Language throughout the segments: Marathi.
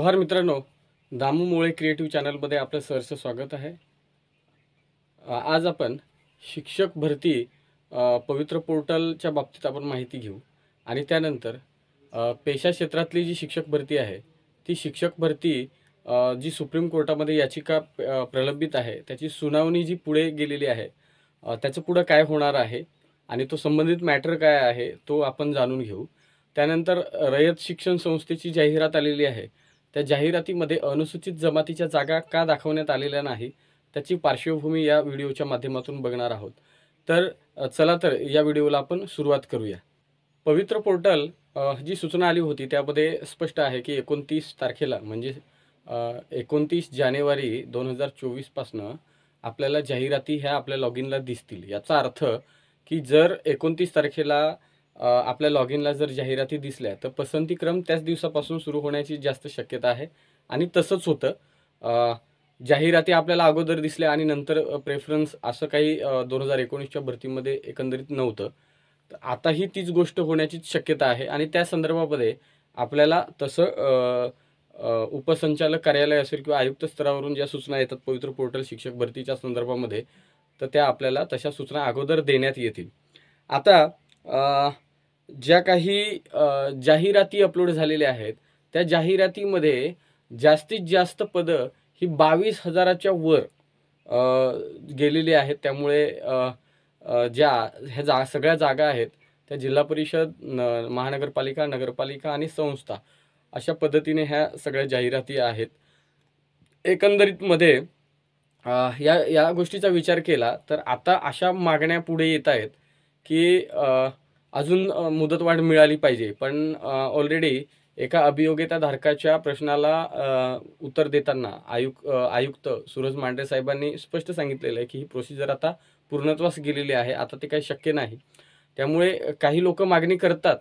जोहार मित्रांनो, दामू मोळे क्रिएटिव्ह चॅनलमध्ये आपलं सहर्ष स्वागत आहे। आज आपण शिक्षक भरती पवित्र पोर्टलच्या बाबतीत आपण माहिती घेऊ आणि त्यानंतर पेशा क्षेत्रातली जी शिक्षक भरती आहे ती शिक्षक भरती जी सुप्रीम कोर्टामध्ये याचिका प्रलंबित आहे त्याची सुनावणी जी पुढे गेलेली आहे त्याचं पुढे काय होणार आहे आणि तो संबंधित मॅटर काय आहे तो आपण जाणून घेऊ। त्यानंतर रयत शिक्षण संस्थेची जाहिरात आलेली आहे, त्या जाहिरातीमध्ये अनुसूचित जमातीच्या जागा का दाखवण्यात आलेल्या नाही त्याची पार्श्वभूमी या व्हिडिओच्या माध्यमातून बघणार आहोत। तर चला तर या व्हिडिओला आपण सुरुवात करूया। पवित्र पोर्टल जी सूचना आली होती त्यामध्ये स्पष्ट आहे की 29 तारखेला म्हणजे 29 जानेवारी 2024 पासून आपल्याला जाहिराती ह्या आपल्या लॉगिनला दिसतील। याचा अर्थ की जर 29 तारखेला आपल्या लॉगिनला जर जाहिराती दिसल्या तर पसंतीक्रम त्याच दिवसापासून सुरू होण्याची जास्त शक्यता आहे आणि तसंच होतं। जाहिराती आपल्याला अगोदर दिसल्या आणि नंतर प्रेफरन्स असं काही 2019च्या भरतीमध्ये एकंदरीत नव्हतं। तर आताही तीच गोष्ट होण्याची शक्यता आहे आणि त्या संदर्भामध्ये आपल्याला तसं उपसंचालक कार्यालय असेल किंवा आयुक्त स्तरावरून ज्या सूचना येतात पवित्र पोर्टल शिक्षक भरतीच्या संदर्भामध्ये तर त्या आपल्याला तशा सूचना अगोदर देण्यात येतील। आता ज्या काही जाहिराती अपलोड झालेल्या आहेत त्या जाहिरातीमध्ये जास्तीत जास्त पदं ही 22,000च्या वर गेलेली आहेत। त्यामुळे ह्या सगळ्या जागा आहेत त्या जिल्हा परिषद, महानगरपालिका, नगरपालिका आणि संस्था अशा पद्धतीने ह्या सगळ्या जाहिराती आहेत। एकंदरीत मध्ये या गोष्टीचा विचार केला तर आता अशा मागण्या पुढे येत आहेत की अजून मुदतवाढ मिळाली पाहिजे, पण ऑलरेडी एका अभियोग्यताधारकाच्या प्रश्नाला उत्तर देताना आयुक्त सूरज मांढरे साहेबांनी स्पष्ट सांगितलेलं आहे की ही प्रोसिजर आता पूर्णत्वास गेलेली आहे, आता ते काही शक्य नाही। त्यामुळे काही लोक मागणी करतात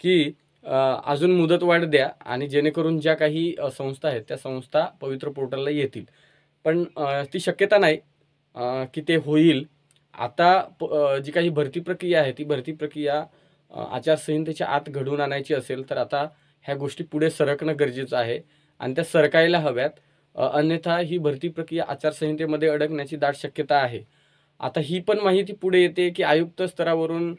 की अजून मुदतवाढ द्या आणि जेणेकरून ज्या काही संस्था आहेत त्या संस्था पवित्र पोर्टलला येतील, पण ती शक्यता नाही की ते होईल। आता जी काही भरती प्रक्रिया आहे ती भरती प्रक्रिया आचारसंहितेच्या आत घडवून आणायची असेल तर आता ह्या गोष्टी पुढे सरकणं गरजेचं आहे आणि त्या सरकायला हव्यात, अन्यथा ही भरती प्रक्रिया आचारसंहितेमध्ये अडकण्याची दाट शक्यता आहे। आता ही पण माहिती पुढे येते की आयुक्त स्तरावरून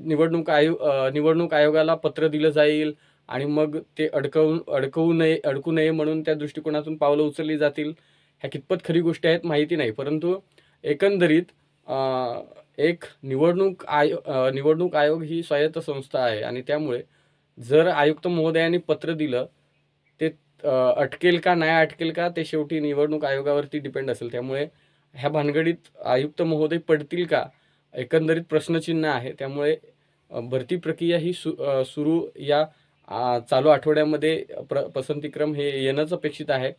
निवडणूक आयोगाला पत्र दिलं जाईल आणि मग ते अडकू नये म्हणून त्या दृष्टिकोनातून पावलं उचलली जातील। ह्या कितपत खरी गोष्टी आहेत माहिती नाही, परंतु एकंदरीत एक निवडणूक आयोग ही स्वायत्त संस्था आहे आणि त्यामुळे जर आयुक्त महोदयांनी पत्र दिलं ते अटकेल का नाही अटकेल का ते शेवटी निवडणूक आयोगावरती डिपेंड असेल। त्यामुळे ह्या भानगडीत आयुक्त महोदय पडतील का एकंदरीत प्रश्नचिन्ह आहे। त्यामुळे भरती प्रक्रिया ही सुरू या चालू आठवड्यामध्ये पसंतीक्रम हे येणंच अपेक्षित आहे।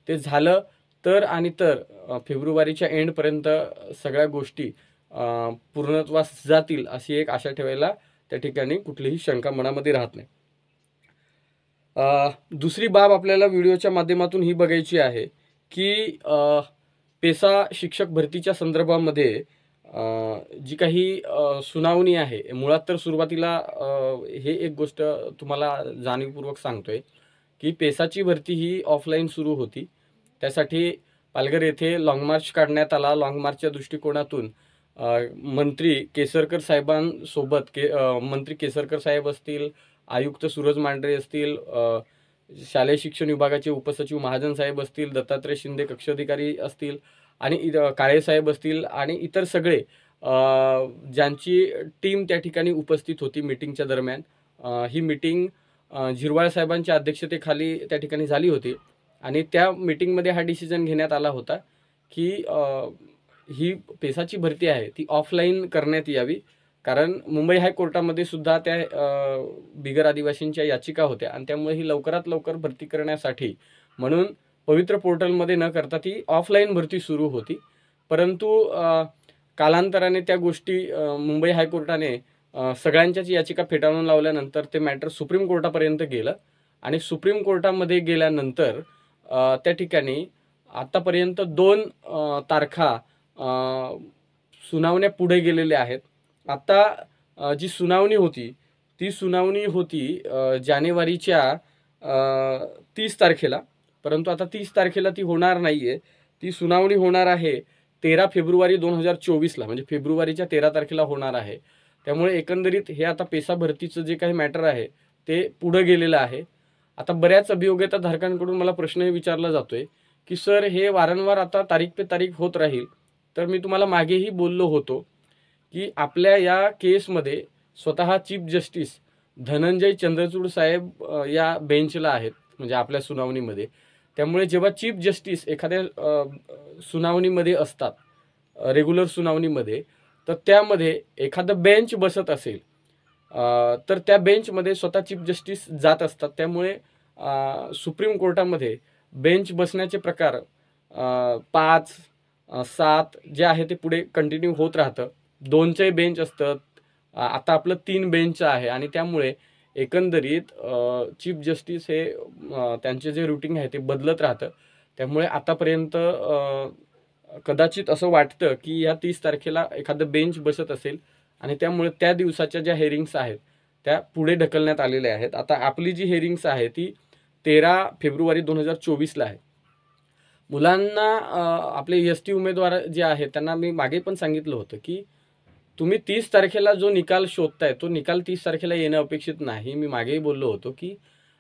ते झालं तर आणि तर फेब्रुवारीच्या एंडपर्यंत सगळ्या गोष्टी पूर्णत्वास जातील अशी एक आशा ठेवायला त्या ठिकाणी कुठलीही शंका मनामध्ये राहत नाही। दुसरी बाब आपल्याला व्हिडिओच्या माध्यमातून ही बघायची आहे की पेसा शिक्षक भरतीच्या संदर्भामध्ये जी काही सुनावणी आहे, मुळात तर सुरुवातीला हे एक गोष्ट तुम्हाला जाणीवपूर्वक सांगतोय की पेसाची भरती ही ऑफलाईन सुरू होती। त्यासाठी पालघर येथे लॉंग मार्च काढण्यात आला। लॉंग मार्चच्या दृष्टिकोनातून मंत्री केसरकर साहेबांसोबत मंत्री केसरकर साहेब असतील, आयुक्त सूरज मांढरे असतील, शालेय शिक्षण विभागाचे उपसचिव महाजन साहेब असतील, दत्तात्रय शिंदे कक्ष अधिकारी असतील आणि काळे साहेब असतील आणि इतर सगळे ज्यांची टीम त्या ठिकाणी उपस्थित होती मीटिंगच्या दरम्यान। ही मीटिंग झिरवाळ साहेबांच्या अध्यक्षतेखाली त्या ठिकाणी झाली होती आणि त्या मीटिंगमध्ये हा डिसिजन घेण्यात आला होता की ही पेसाची भरती आहे ती ऑफलाईन करण्यात यावी, कारण मुंबई हायकोर्टामध्ये सुद्धा त्या बिगर आदिवासींच्या याचिका होत्या आणि त्यामुळे ही लवकरात लवकर भरती करण्यासाठी म्हणून पवित्र पोर्टलमध्ये न करता ती ऑफलाईन भरती सुरू होती। परंतु कालांतराने त्या गोष्टी मुंबई हायकोर्टाने सगळ्यांच्याच याचिका फेटाळून लावल्यानंतर ते मॅटर सुप्रीम कोर्टापर्यंत गेलं आणि सुप्रीम कोर्टामध्ये गेल्यानंतर त्या ठिकाणी आतापर्यंत 2 तारखा सुनावण्या पुढे गेलेल्या आहेत। आता जी सुनावणी होती ती सुनावणी होती जानेवारीच्या 30 तारखेला, परंतु आता 30 तारखेला ती होणार नाही आहे. ती सुनावणी होणार आहे 13 फेब्रुवारी 2024ला, म्हणजे फेब्रुवारीच्या 13 तारखेला होणार आहे. त्यामुळे एकंदरीत हे आता पेसा भरतीचं जे काही मॅटर आहे ते पुढं गेलेलं आहे. आता बऱ्याच अभियोग्यताधारकांकडून मला प्रश्न हे विचारला जातोय की सर हे वारंवार आता तारीख पे तारीख होत राहील. तर मी तुम्हाला मागेही बोललो होतो की आपल्या या केसमध्ये स्वतः चीफ जस्टिस धनंजय चंद्रचूड साहेब या बेंचला आहेत, म्हणजे आपल्या सुनावणीमध्ये. त्यामुळे जेव्हा चीफ जस्टिस एखाद्या सुनावणीमध्ये असतात, रेग्युलर सुनावणीमध्ये, तर त्यामध्ये एखादं बेंच बसत असेल तर त्या बेंचमध्ये स्वतः चीफ जस्टिस जात असतात. त्यामुळे सुप्रीम कोर्टामध्ये बेंच बसण्याचे प्रकार 5, 7 जे आहे ते पुढे कंटिन्यू होत राहतं. 2चे बेंच असतात, आता आपलं 3 बेंच आहे. आणि त्यामुळे एकंदरीत चीफ जस्टिस हे त्यांचे जे रुटीन आहे ते बदलत राहतं. त्यामुळे आतापर्यंत कदाचित असं वाटतं की या 30 तारखेला एखादं बेंच बसत असेल आणि त्यामुळे त्या दिवसाच्या ज्या हेरिंग्स आहेत त्या पुढे ढकलण्यात आलेल्या आहेत. आता आपली जी हेरिंग्स आहे ती 13 फेब्रुवारी 2024ला आहे. मुलांना आपले ST उमेदवार जे आहेत त्यांना मी मागे पण सांगितलं होतं की तुम्ही 30 तारखेला जो निकाल शोधताय तो निकाल 30 तारखेला येणं अपेक्षित नाही. मी मागेही बोललो होतो की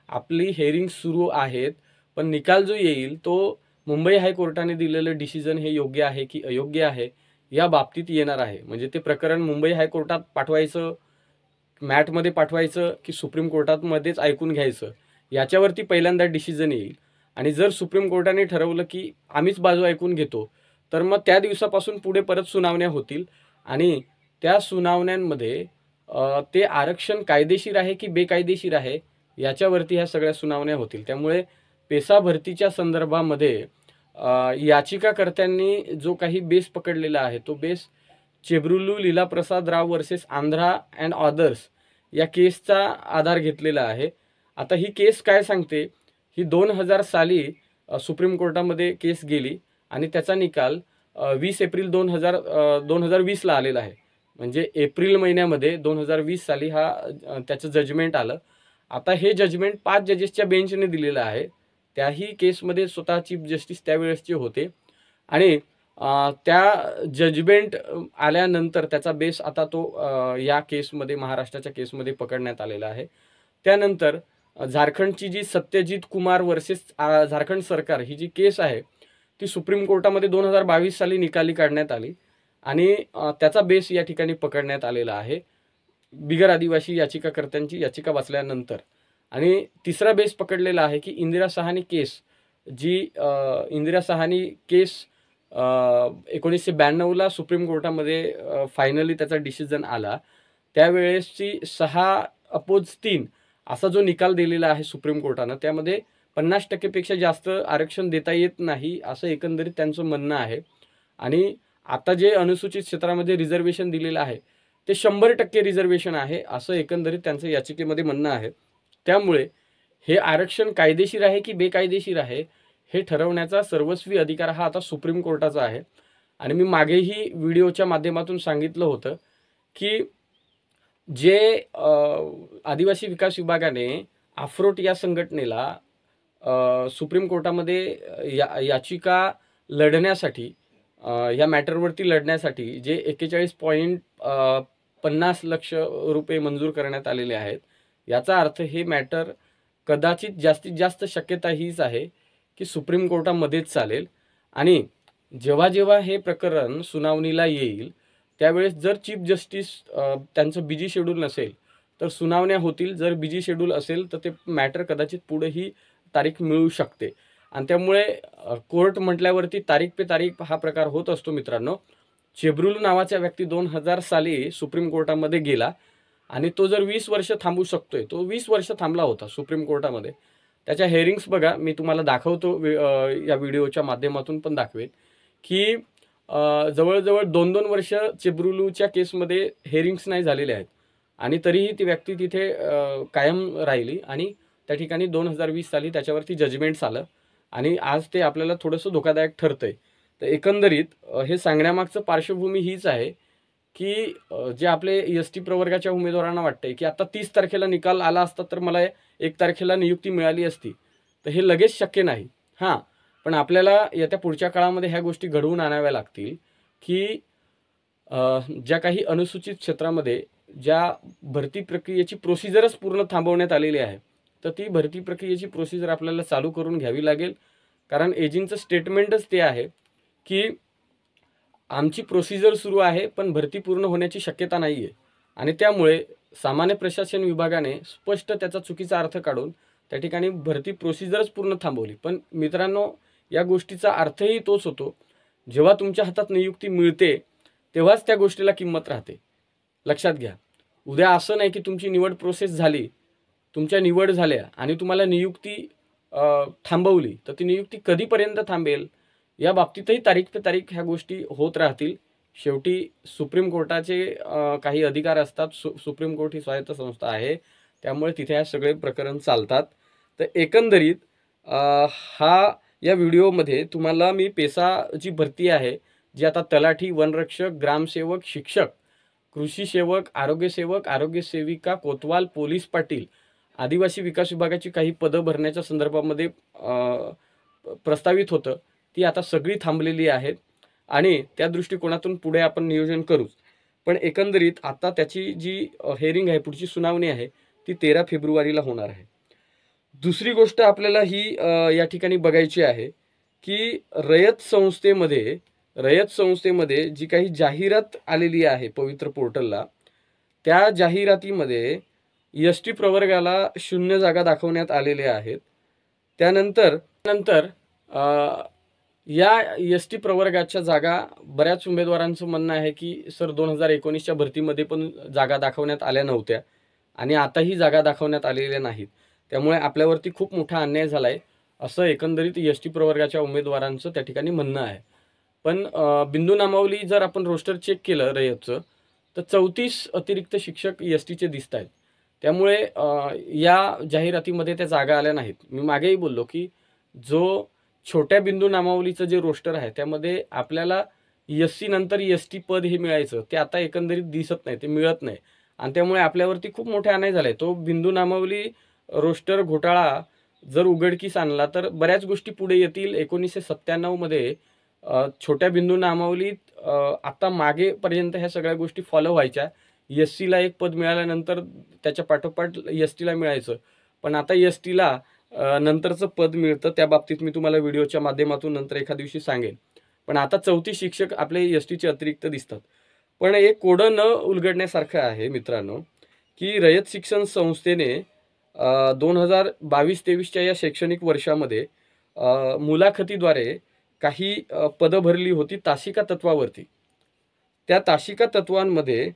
आपली हेरिंग्स सुरू आहेत, पण निकाल जो येईल तो मुंबई हायकोर्टाने दिलेलं डिसिजन हे योग्य आहे की अयोग्य आहे या बाबतीत येणार आहे. म्हणजे ते प्रकरण मुंबई हायकोर्टात पाठवायचं, मॅटमध्ये पाठवायचं की सुप्रीम कोर्टामध्येच ऐकून घ्यायचं, याच्यावरती पहिल्यांदा डिसिजन येईल. आणि जर सुप्रीम कोर्टाने ठरवलं की आम्हीच बाजू ऐकून घेतो, तर मग त्या दिवसापासून पुढे परत सुनावण्या होतील आणि त्या सुनावण्यांमध्ये ते आरक्षण कायदेशीर आहे की बेकायदेशीर आहे याच्यावरती ह्या सगळ्या सुनावण्या होतील. त्यामुळे पेसा भरतीच्या संदर्भामध्ये याचिकाकर्त्यांनी जो काही बेस पकडलेला आहे तो base Chebrolu Leelaprasad Rao versus Andhra and others या केसचा आधार घेतलेला आहे. आता ही केस काय सांगते, ही 2000 साली सुप्रीम कोर्टामध्ये केस गेली आणि त्याचा निकाल 20 एप्रिल 2020ला आलेला आहे. म्हणजे एप्रिल महिन्यामध्ये 2020 साली त्याचं जजमेंट आलं. आता हे जजमेंट 5 जजेसच्या बेंचने दिलेलं आहे. त्याही केसमध्ये स्वतः चीफ जस्टिस त्यावेळेसचे होते आणि त्या जजमेंट आल्यानंतर त्याचा बेस आता तो या केसमध्ये, महाराष्ट्राच्या केसमध्ये पकडण्यात आलेला आहे. त्यानंतर झारखंडची जी सत्यजित कुमार वर्सेस झारखंड सरकार ही जी केस आहे ती सुप्रीम कोर्टामध्ये 2022 साली निकाली काढण्यात आली आणि त्याचा बेस या ठिकाणी पकडण्यात आलेला आहे बिगर आदिवासी याचिकाकर्त्यांची याचिका वाचल्यानंतर. आणि तिसरा बेस पकडलेला आहे की इंदिरा साहानी केस, जी इंदिरा साहानी केस 1992ला सुप्रीम कोर्टामध्ये फायनली त्याचा डिसिजन आला. त्यावेळेसची 6-3 असा जो निकाल दिलेला आहे सुप्रीम कोर्टानं, त्यामध्ये 50% जास्त आरक्षण देता येत नाही असं एकंदरीत त्यांचं म्हणणं आहे. आणि आता जे अनुसूचित क्षेत्रामध्ये रिझर्वेशन दिलेलं आहे ते 100% रिझर्वेशन आहे असं एकंदरीत त्यांचं याचिकेमध्ये म्हणणं आहे. त्यामुळे हे आरक्षण कायदेशीर आहे की बेकायदेशीर आहे हे ठरवण्याचा सर्वस्वी अधिकार हा आता सुप्रीम कोर्टाचा आहे. आणि मी मागेही व्हिडिओच्या माध्यमातून सांगितलं होतं की जे आदिवासी विकास विभागाने आफ्रोट या संघटनेला सुप्रीम कोर्टामध्ये याचिका लढण्यासाठी, या मॅटरवरती लढण्यासाठी जे 41.50 लक्ष रुपये मंजूर करण्यात आलेले आहेत, याचा अर्थ हे मॅटर कदाचित जास्तीत जास्त शक्यता हीच आहे की सुप्रीम कोर्टामध्येच चालेल. आणि जेव्हा जेव्हा हे प्रकरण सुनावणीला येईल त्यावेळेस जर चीफ जस्टिस त्यांचं बिजी शेड्यूल नसेल तर सुनावण्या होतील, जर बिजी शेड्यूल असेल तर ते मॅटर कदाचित पुढेही तारीख मिळू शकते. आणि त्यामुळे कोर्ट म्हटल्यावरती तारीख पे तारीख हा प्रकार होत असतो मित्रांनो. चेब्रुलू नावाचा व्यक्ती 2000 साली सुप्रीम कोर्टामध्ये गेला आणि तो जर 20 वर्ष थांबू शकतोय, तो 20 वर्ष थांबला होता सुप्रीम कोर्टामध्ये. त्याच्या हेअरिंग्स बघा, मी तुम्हाला दाखवतो, या व्हिडिओच्या माध्यमातून पण दाखवेन की जवळजवळ 2-2 वर्ष चेब्रुलूच्या केसमध्ये हेअरिंग्स नाही झालेले आहेत आणि तरीही ती व्यक्ती तिथे कायम राहिली आणि त्या ठिकाणी 2020 साली त्याच्यावरती जजमेंट्स आलं आणि आज ते आपल्याला थोडंसं धोकादायक ठरतंय. तर एकंदरीत हे सांगण्यामागचं पार्श्वभूमी हीच आहे की जे आपले ST प्रवर्गाच्या उमेदवारांना वाटतंय की आता 30 तारखेला निकाल आला असता तर मला 1 तारखेला नियुक्ती मिळाली असती, तर हे लगेच शक्य नाही. हां, पण आपल्याला येत्या पुढच्या काळामध्ये ह्या गोष्टी घडवून आणाव्या लागतील, की ज्या काही अनुसूचित क्षेत्रामध्ये ज्या भरती प्रक्रियेची प्रोसिजरच पूर्ण थांबवण्यात आलेली आहे, तर ती भरती प्रक्रियेची प्रोसिजर आपल्याला चालू करून घ्यावी लागेल. कारण एजींचं स्टेटमेंटच ते आहे, की आमची प्रोसिजर सुरू आहे, पण भरती पूर्ण होण्याची शक्यता नाही आहे. आणि त्यामुळे सामान्य प्रशासन विभागाने स्पष्ट त्याचा चुकीचा अर्थ काढून त्या ठिकाणी भरती प्रोसिजरच पूर्ण थांबवली. पण मित्रांनो, या गोष्टीचा अर्थही तोच होतो, जेव्हा तुमच्या हातात नियुक्ती मिळते, तेव्हाच त्या गोष्टीला किंमत राहते. लक्षात घ्या. उद्या असं नाही की तुमची निवड प्रोसेस झाली, तुमच्या निवड झाल्या आणि तुम्हाला नियुक्ती थांबवली, तर ती नियुक्ती कधीपर्यंत थांबेल, या बाबतीतही तारीख पे तारीख ह्या गोष्टी होत राहतील. शेवटी सुप्रीम कोर्टाचे काही अधिकार असतात. सुप्रीम कोर्ट ही स्वायत्त संस्था आहे, त्यामुळे तिथे हे सगळे प्रकरण चालतात. तर एकंदरीत या व्हिडिओमध्ये तुम्हाला मी पेसा जी भरती आहे, जी आता तलाठी, वनरक्षक, ग्रामसेवक, शिक्षक, कृषी सेवक, आरोग्य सेविका, कोतवाल, पोलीस पाटील, आदिवासी विकास विभागाची काही पदं भरण्याच्या संदर्भामध्ये प्रस्तावित होतं, ती आता सगळी थांबलेली आहेत आणि त्या दृष्टिकोनातून पुढे आपण नियोजन करूच. पण एकंदरीत आता त्याची जी हेअरिंग आहे, पुढची सुनावणी आहे, ती 13 फेब्रुवारीला होणार आहे. दुसरी गोष्ट आपल्याला ही या ठिकाणी बघायची आहे, की रयत संस्थेमध्ये जी काही जाहिरात आलेली आहे पवित्र पोर्टलला, त्या जाहिरातीमध्ये एस-टी प्रवर्गाला 0 जागा दाखवण्यात आलेल्या आहेत. त्यानंतर या एस-टी प्रवर्गाच्या जागा बऱ्याच उमेदवारांचं म्हणणं आहे, की सर 2019च्या भरतीमध्ये पण जागा दाखवण्यात आल्या नव्हत्या आणि आताही जागा दाखवण्यात आलेल्या नाहीत. त्यामुळे आपल्यावरती खूप मोठा अन्याय झाला आहे, असं एकंदरीत एस-टी प्रवर्गाच्या उमेदवारांचं त्या ठिकाणी म्हणणं आहे. पण बिंदू नामावली जर आपण रोस्टर चेक केलं रयतचं, तर 34 अतिरिक्त शिक्षक एस-टीचे दिसत आहेत. त्यामुळे या जाहिरातीमध्ये त्या जागा आल्या नाहीत. मी मागेही बोललो, की जो छोट्या बिंदू नामावलीचं जे रोस्टर आहे, त्यामध्ये आपल्याला एस-सी नंतर एस-टी पद हे मिळायचं, ते आता एकंदरीत दिसत नाही, ते मिळत नाही. आणि त्यामुळे आपल्यावरती खूप मोठा अन्याय झाला आहे. तो बिंदू नामावली रोस्टर घोटाळा जर उघडकीस आणला, तर बऱ्याच गोष्टी पुढे येतील. 1997 मध्ये छोट्या बिंदू नामावलीत आता मागेपर्यंत ह्या सगळ्या गोष्टी फॉलो व्हायच्या. एस-सीला एक पद मिळाल्यानंतर त्याच्या पाठोपाठ एस-टीला मिळायचं. पण आता एस-टीला नंतरचं पद मिळतं. त्या बाबतीत मी तुम्हाला व्हिडिओच्या माध्यमातून नंतर एका दिवशी सांगेन. पण आता 34 शिक्षक आपले एस-टीचे अतिरिक्त दिसतात. पण एक कोडं न उलगडण्यासारखं आहे मित्रांनो, की रयत शिक्षण संस्थेने 2022-23च्या या शैक्षणिक वर्षामध्ये मुलाखतीद्वारे काही पदं भरली होती तासिका तत्वावरती. त्या तासिका तत्वांमध्ये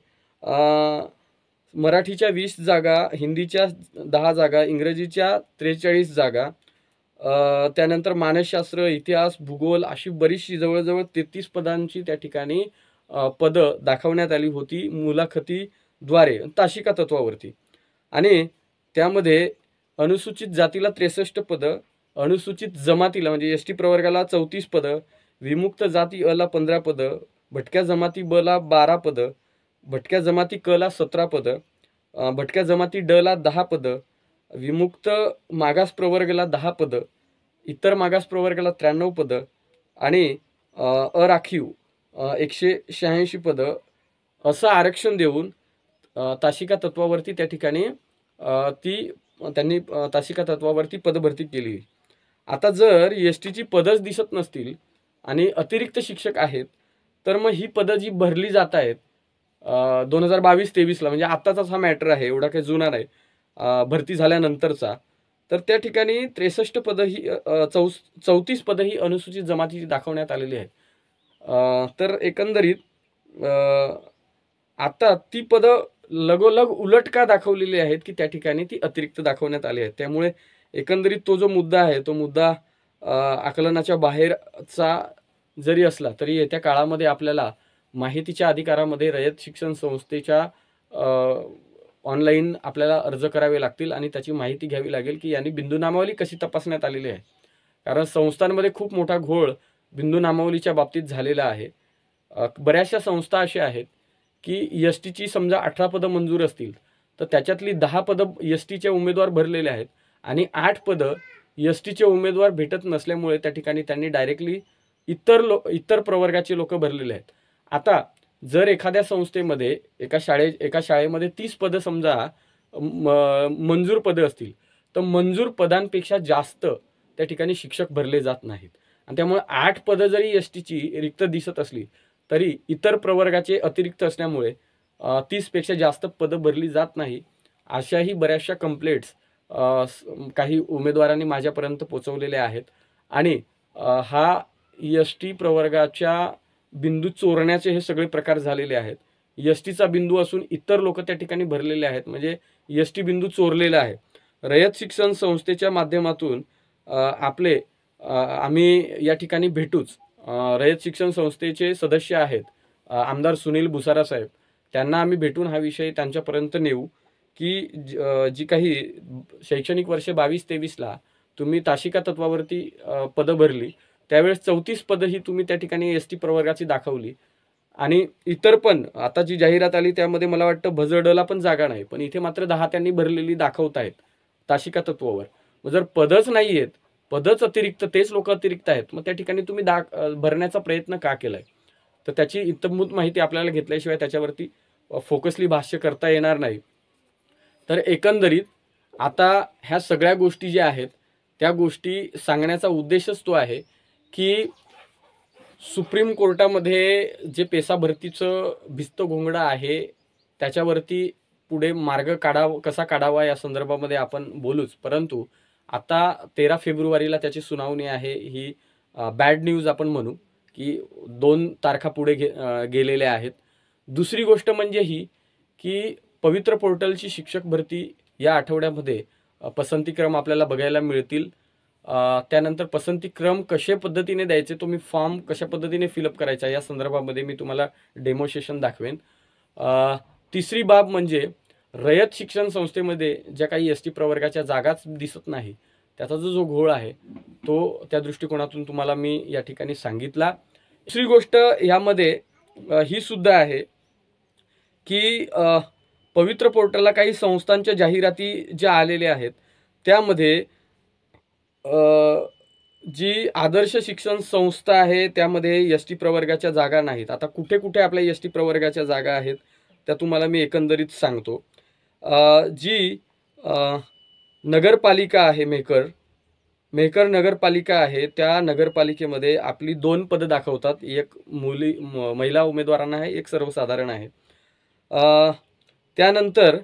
मराठीच्या 20 जागा, हिंदीच्या 10 जागा, इंग्रजीच्या 43 जागा, त्यानंतर मानसशास्त्र, इतिहास, भूगोल अशी बरीचशी जवळजवळ 33 पदांची त्या ठिकाणी पदं दाखवण्यात आली होती मुलाखतीद्वारे तासिका तत्वावरती. आणि त्यामध्ये अनुसूचित जातीला 63 पदं, अनुसूचित जमातीला म्हणजे एस-टी प्रवर्गाला 34 पदं, विमुक्त जाती अला 15 पदं, भटक्या जमाती बला 12 पदं, भटक्या जमाती कला 17 पदं, भटक्या जमाती डला 10 पदं, विमुक्त मागास प्रवर्गाला 10 पदं, इतर मागास प्रवर्गाला 93 पदं आणि अराखीव 186 पदं असं आरक्षण देऊन तासिका तत्वावरती त्या ठिकाणी त्यांनी तासिका तत्वावरती पदभरती केली. आता जर एस-टीची पदच दिसत नसतील आणि अतिरिक्त शिक्षक आहेत, तर मग ही पदं जी भरली जात आहेत 2022-23ला म्हणजे आत्ताचाच हा मॅटर आहे, एवढा काही जुना नाही, भरती झाल्यानंतरचा, तर त्या ठिकाणी 63 पदं ही 34 पदं ही अनुसूचित जमातीची दाखवण्यात आलेली आहेत. तर एकंदरीत आता ती पदं लगोलग उलट का दाखवलेली आहेत, की त्या ठिकाणी ती अतिरिक्त दाखवण्यात आली आहेत. त्यामुळे एकंदरीत तो जो मुद्दा आहे, तो मुद्दा आकलनाच्या बाहेरचा जरी असला तरी येत्या काळामध्ये आपल्याला माहितीच्या अधिकारामध्ये रयत शिक्षण संस्थेच्या ऑनलाईन आपल्याला अर्ज करावे लागतील आणि त्याची माहिती घ्यावी लागेल, की यांनी बिंदू नामावली कशी तपासण्यात आलेली आहे. कारण संस्थांमध्ये खूप मोठा घोळ बिंदू नामावलीच्या बाबतीत झालेला आहे. बऱ्याचशा संस्था अशा आहेत, की एस-टीची समजा 18 पदं मंजूर असतील, तर त्याच्यातली 10 पदं एस-टीचे उमेदवार भरलेले आहेत आणि 8 पदं एस टीचे उमेदवार भेटत नसल्यामुळे त्या ठिकाणी त्यांनी डायरेक्टली इतर प्रवर्गाचे लोक भरलेले आहेत. आता जर एखाद्या संस्थेमध्ये एका शाळेमध्ये 30 पदं समजा मंजूर पदं असतील, तर मंजूर पदांपेक्षा जास्त त्या ठिकाणी शिक्षक भरले जात नाहीत. आणि त्यामुळे 8 पदं जरी एस टीची रिक्त दिसत असली तरी इतर प्रवर्गाचे अतिरिक्त असल्यामुळे 30 पेक्षा जास्त पदं भरली जात नाही. अशाही बऱ्याचशा कंप्लेंट्स काही उमेदवारांनी माझ्यापर्यंत पोचवलेल्या आहेत. आणि हा एस टी प्रवर्गाच्या बिंदू चोरण्याचे हे सगळे प्रकार झालेले आहेत. एस टीचा बिंदू असून इतर लोक त्या ठिकाणी भरलेले आहेत, म्हणजे एस टी बिंदू चोरलेला आहे. रयत शिक्षण संस्थेच्या माध्यमातून आम्ही या ठिकाणी भेटूच. रयत शिक्षण संस्थेचे सदस्य आहेत आमदार सुनील भुसारा साहेब, त्यांना आम्ही भेटून हा विषय त्यांच्यापर्यंत नेऊ की जी काही शैक्षणिक वर्ष 22-23ला तुम्ही तासिका तत्वावरती पदं भरली, त्यावेळेस 34 पदं ही तुम्ही त्या ठिकाणी एस टी प्रवर्गाची दाखवली. आणि इतर पण आता जी जाहिरात आली त्यामध्ये मला वाटतं भजडला पण जागा नाही, पण इथे मात्र 10 त्यांनी भरलेली दाखवत आहेत तासिका तत्वावर. मग जर पदच नाही आहेत, पदच अतिरिक्त, तेच लोक अतिरिक्त आहेत, मग त्या ठिकाणी तुम्ही भरण्याचा प्रयत्न का केलाय? तर त्याची इत्थंभूत माहिती आपल्याला घेतल्याशिवाय त्याच्यावरती फोकसली भाष्य करता येणार नाही. तर एकंदरीत आता ह्या सगळ्या गोष्टी ज्या आहेत त्या गोष्टी सांगण्याचा उद्देशच तो आहे की सुप्रीम कोर्टामध्ये जे पेसा भरतीचं भिस्त घोंगडं आहे त्याच्यावरती पुढे मार्ग कसा काढावा या संदर्भामध्ये आपण बोलूच. परंतु आता 13 फेब्रुवारीला त्याची सुनावणी आहे. ही बॅड न्यूज आपण म्हणू की 2 तारखा पुढे गेलेल्या आहेत. दुसरी गोष्ट म्हणजे ही की पवित्र पोर्टलची शिक्षक भरती या आठवड्यामध्ये पसंतीक्रम आपल्याला बघायला मिळतील. त्यानंतर पसंतीक्रम कशा पद्धतीने द्यायचे, तो मी फॉर्म कशा पद्धतीने फिलअप करायचा या संदर्भामध्ये मी तुम्हाला डेमोन्स्ट्रेशन दाखवेन. तिसरी बाब म्हणजे रयत शिक्षण संस्थेमध्ये ज्या काही एस टी प्रवर्गाच्या जागाच दिसत नाही त्याचा जो घोळ आहे तो त्या दृष्टिकोनातून तुम्हाला मी या ठिकाणी सांगितला. दुसरी गोष्ट यामध्ये ही सुद्धा आहे की पवित्र पोर्टलला काही संस्थांच्या जाहिराती ज्या आलेल्या आहेत त्यामध्ये जी आदर्श शिक्षण संस्था आहे त्यामध्ये एस टी प्रवर्गाच्या जागा नाहीत. आता कुठे कुठे आपल्या एस टी प्रवर्गाच्या जागा आहेत त्या तुम्हाला मी एकंदरीत सांगतो. जी नगरपालिका आहे मेहकर नगरपालिका आहे, त्या नगरपालिकेमध्ये आपली 2 पदं दाखवतात. एक महिला उमेदवारांना आहे, एक सर्वसाधारण आहे. त्यानंतर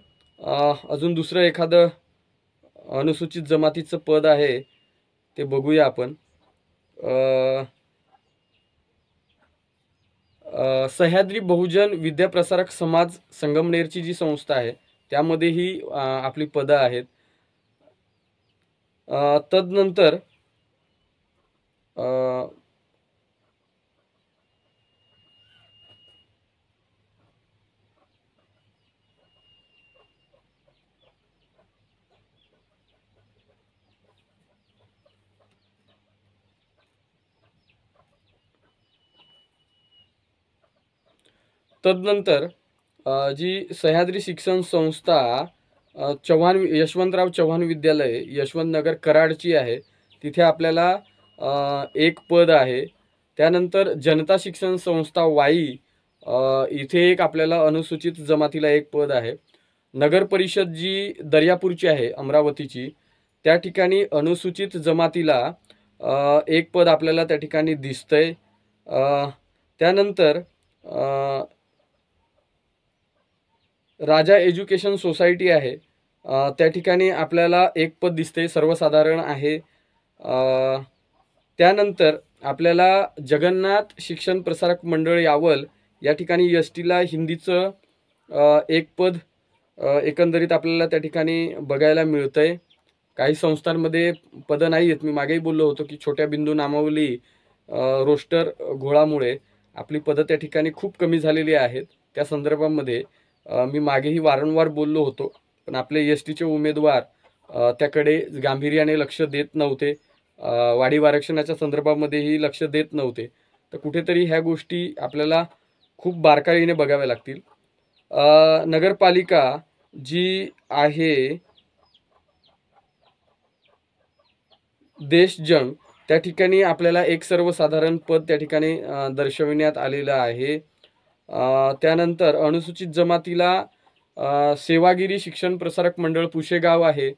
अजून दुसरं एखादं अनुसूचित जमातीचं पद आहे ते बघूया आपण. सह्याद्री बहुजन विद्याप्रसारक समाज संगमनेरची जी संस्था आहे त्यामध्येही आपली पदं आहेत. तदनंतर जी सह्याद्री शिक्षण संस्था यशवंतराव चव्हाण विद्यालय यशवंतनगर कराडची आहे, तिथे आपल्याला एक पद आहे. त्यानंतर जनता शिक्षण संस्था वाई इथे एक आपल्याला अनुसूचित जमातीला एक पद आहे. नगर परिषद जी दर्यापूरची आहे अमरावतीची, त्या ठिकाणी अनुसूचित जमातीला एक पद आपल्याला त्या ठिकाणी दिसतंय. त्यानंतर राजा एज्युकेशन सोसायटी आहे, त्या ठिकाणी आपल्याला एक पद दिसते, सर्वसाधारण आहे. त्यानंतर आपल्याला जगन्नाथ शिक्षण प्रसारक मंडळ यावल या ठिकाणी एस टीला हिंदीचं एक पद एकंदरीत आपल्याला त्या ठिकाणी बघायला मिळतंय. काही संस्थांमध्ये पदं नाही आहेत. मी मागेही बोललो होतो की छोट्या बिंदू नामावली रोस्टर घोळामुळे आपली पदं त्या ठिकाणी खूप कमी झालेली आहेत. त्या संदर्भामध्ये मी मागेही वारंवार बोललो होतो, पण आपले एस टीचे उमेदवार त्याकडे गांभीर्याने लक्ष देत नव्हते. वाढीव आरक्षणाच्या संदर्भामध्येही लक्ष देत नव्हते. तर कुठेतरी ह्या गोष्टी आपल्याला खूप बारकाईने बघाव्या लागतील. नगरपालिका जी आहे देशजंग त्या ठिकाणी आपल्याला एक सर्वसाधारण पद त्या ठिकाणी दर्शविण्यात आलेलं आहे. त्यानंतर अनुसूचित जमातीला सेवागिरी शिक्षण प्रसारक मंडळ पुशेगाव आहे,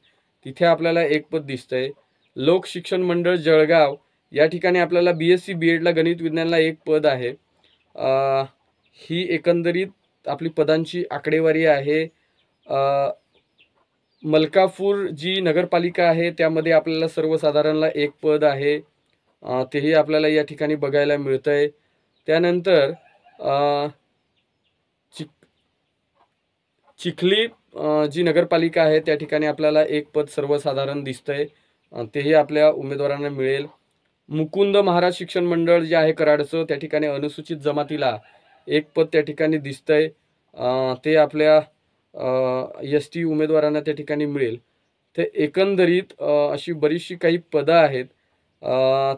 तिथे आपल्याला एक पद दिसतंय. लोक शिक्षण मंडळ जळगाव या ठिकाणी आपल्याला BSc BEdला गणित विज्ञानला एक पद आहे. ही एकंदरीत आपली पदांची आकडेवारी आहे. मलकापूर जी नगरपालिका आहे त्यामध्ये आपल्याला सर्वसाधारणला एक पद आहे, तेही आपल्याला या ठिकाणी बघायला मिळतंय. त्यानंतर चिखली जी नगरपालिका आहे त्या ठिकाणी आपल्याला एक पद सर्वसाधारण दिसतंय, तेही आपल्या उमेदवारांना मिळेल. मुकुंद महाराज शिक्षण मंडळ जे आहे कराडचं त्या ठिकाणी अनुसूचित जमातीला एक पद त्या ठिकाणी दिसतंय, ते आपल्या ST उमेदवारांना त्या ठिकाणी मिळेल. ते एकंदरीत अशी बरीचशी काही पदं आहेत.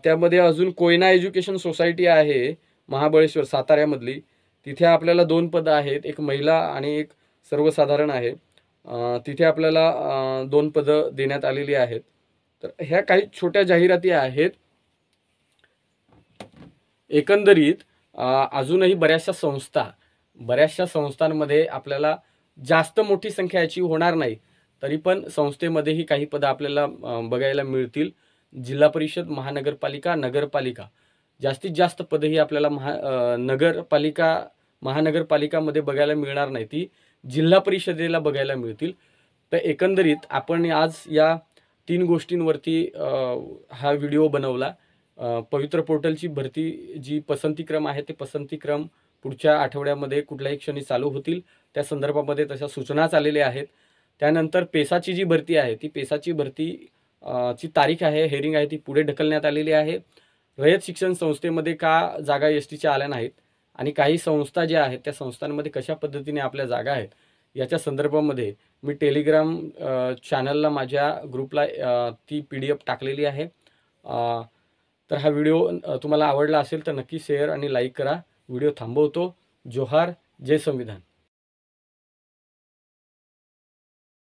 त्यामध्ये अजून कोयना एज्युकेशन सोसायटी आहे महाबळेश्वर साताऱ्यामधली, तिथे आपल्याला 2 पदं आहेत, एक महिला आणि एक सर्वसाधारण आहे. तिथे आपल्याला 2 पदं देण्यात आलेली आहेत. तर ह्या काही छोट्या जाहिराती आहेत. एकंदरीत अजूनही बऱ्याचशा संस्थांमध्ये आपल्याला जास्त मोठी संख्या याची होणार नाही, तरी पण संस्थेमध्येही काही पदं आपल्याला बघायला मिळतील. जिल्हा परिषद, महानगरपालिका, नगरपालिका जास्तीत जास्त पदं ही आपल्याला महानगरपालिकामध्ये बघायला मिळणार नाही, ती जिल्हा परिषदेला बघायला मिळतील. तर एकंदरीत आपण आज या 3 गोष्टींवरती हा व्हिडिओ बनवला. पवित्र पोर्टलची भरती जी पसंतीक्रम आहे ते पसंतीक्रम पुढच्या आठवड्यामध्ये कुठल्याही क्षणी चालू होतील, त्या संदर्भामध्ये तशा सूचनाच आलेल्या आहेत. त्यानंतर पेसाची जी भरती आहे ती पेसाची भरती ची तारीख आहे, हेरिंग आहे, ती पुढे ढकलण्यात आलेली आहे. रयत शिक्षण संस्थेमध्ये का जागा STच्या आल्या नाहीत आणि काही संस्था ज्या आहेत त्या संस्थांमध्ये कशा पद्धतीने आपल्या जागा आहेत याच्या संदर्भामध्ये मी टेलिग्राम चॅनलला माझ्या ग्रुपला ती PDF टाकलेली आहे. तर हा व्हिडिओ तुम्हाला आवडला असेल तर नक्की शेअर आणि लाईक करा. व्हिडिओ थांबवतो. जोहार, जय संविधान.